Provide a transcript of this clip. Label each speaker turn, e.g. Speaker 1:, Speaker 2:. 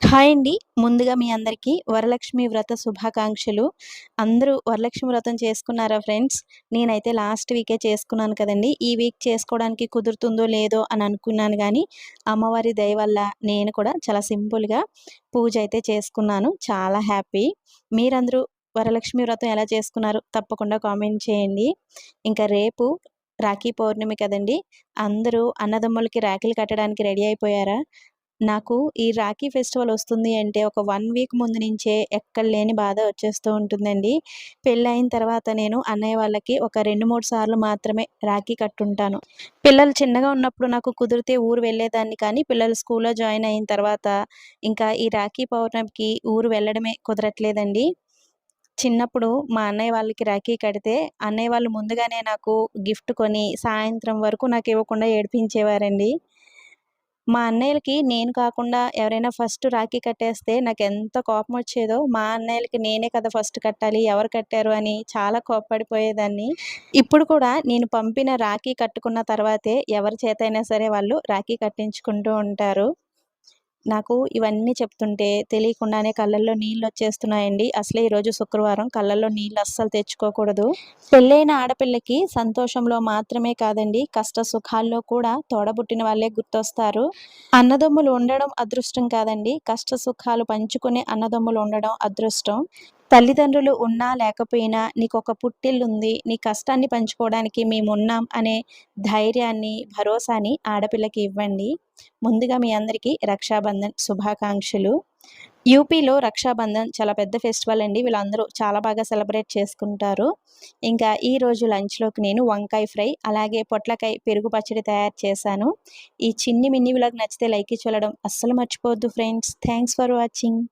Speaker 1: Hi అండి. ముందుగా మీ అందరికీ వరలక్ష్మి వ్రత శుభాకాంక్షలు. అందరూ వరలక్ష్మి వ్రతం చేసుకున్నారా ఫ్రెండ్స్? నేనైతే లాస్ట్ వీకే చేసుకున్నాను కదండీ! ఈ వీక్ చేసుకోవడానికి కుదురుతుందో లేదో అని అనుకున్నాను గానీ, అమ్మవారి దయ వల్ల నేను కూడా చాలా సింపుల్‌గా పూజ అయితే చేసుకున్నాను. చాలా హ్యాపీ. మీరందరూ వరలక్ష్మి వ్రతం ఎలా చేసుకున్నారు? తప్పకుండా కామెంట్ చేయండి. ఇంకా రేపు రాఖీ పౌర్ణమి కదండీ! అందరూ అన్నదమ్ములకి రాఖీలు కట్టడానికి రెడీ అయిపోయారా? నాకు ఈ రాఖీ ఫెస్టివల్ వస్తుంది అంటే ఒక 1 వీక్ ముందు నుంచే ఎక్కడలేని బాధ వచ్చేస్తూ ఉంటుందండి. పెళ్ళయిన తర్వాత నేను అన్నయ్య వాళ్ళకి ఒక 2, 3 సార్లు మాత్రమే రాఖీ కట్టుంటాను. పిల్లలు చిన్నగా ఉన్నప్పుడు నాకు కుదిరితే ఊరు వెళ్ళేదాన్ని కానీ పిల్లలు స్కూల్‌లో జాయిన్ అయిన తర్వాత ఇంకా ఈ రాఖీ పౌర్ణమికి ఊరు వెళ్ళడమే కుదరట్లేదండి. చిన్నప్పుడు మా అన్నయ్య వాళ్ళకి రాఖీ కడితే అన్నయ్య వాళ్ళు ముందుగానే నాకు గిఫ్ట్ కొని సాయంత్రం వరకు నాకివ్వకుండా ఏడిపించేవారండి. మా అన్నయ్యలకి నేను కాకుండా ఎవరైనా ఫస్ట్ రాఖీ కట్టేస్తే నాకెంత కోపమొచ్చేదో, మా అన్నయ్యలకి నేనే కదా ఫస్ట్ కట్టాలి, ఎవరు కట్టారు అని చాలా కోప్పడిపోయేదాన్ని. ఇప్పుడు కూడా నేను పంపిన రాఖీ కట్టుకున్న తర్వాతే ఎవరి చేతైనా సరే వాళ్ళు రాఖీ కట్టించుకుంటూ ఉంటారు. నాకు ఇవన్నీ చెప్తుంటే తెలియకుండానే కళ్ళల్లో నీళ్ళొచ్చేస్తున్నాయండి. అసలే ఈరోజు శుక్రవారం కళ్ళల్లో నీళ్ళు అస్సలు తెచ్చుకోకూడదు. పెళ్ళైన ఆడపిల్లకి సంతోషంలో మాత్రమే కాదండి, కష్ట సుఖాల్లో కూడా తోడబుట్టిన వాళ్ళే గుర్తొస్తారు. అన్నదమ్ములు ఉండడం అదృష్టం కాదండి, కష్ట సుఖాలు పంచుకునే అన్నదమ్ములు ఉండడం అదృష్టం. తల్లిదండ్రులు ఉన్నా లేకపోయినా నీకొక పుట్టిల్లుంది, నీ కష్టాన్ని పంచుకోవడానికి మేమున్నాం అనే ధైర్యాన్ని, భరోసాని ఆడపిల్లకి ఇవ్వండి. ముందుగా మీ అందరికీ రక్షాబంధన్ శుభాకాంక్షలు. యూపీలో రక్షాబంధన్ చాలా పెద్ద ఫెస్టివల్ అండి. వీళ్ళందరూ చాలా బాగా సెలబ్రేట్ చేసుకుంటారు. ఇంకా ఈరోజు లంచ్‌లోకి నేను వంకాయ ఫ్రై, అలాగే పొట్లకాయ పెరుగు పచ్చడి తయారు చేశాను. ఈ చిన్ని మిన్ని వ్లాగ్ నచ్చితే లైక్ ఇచ్చి వెళ్ళడం అస్సలు మర్చిపోవద్దు ఫ్రెండ్స్. Thanks for watching.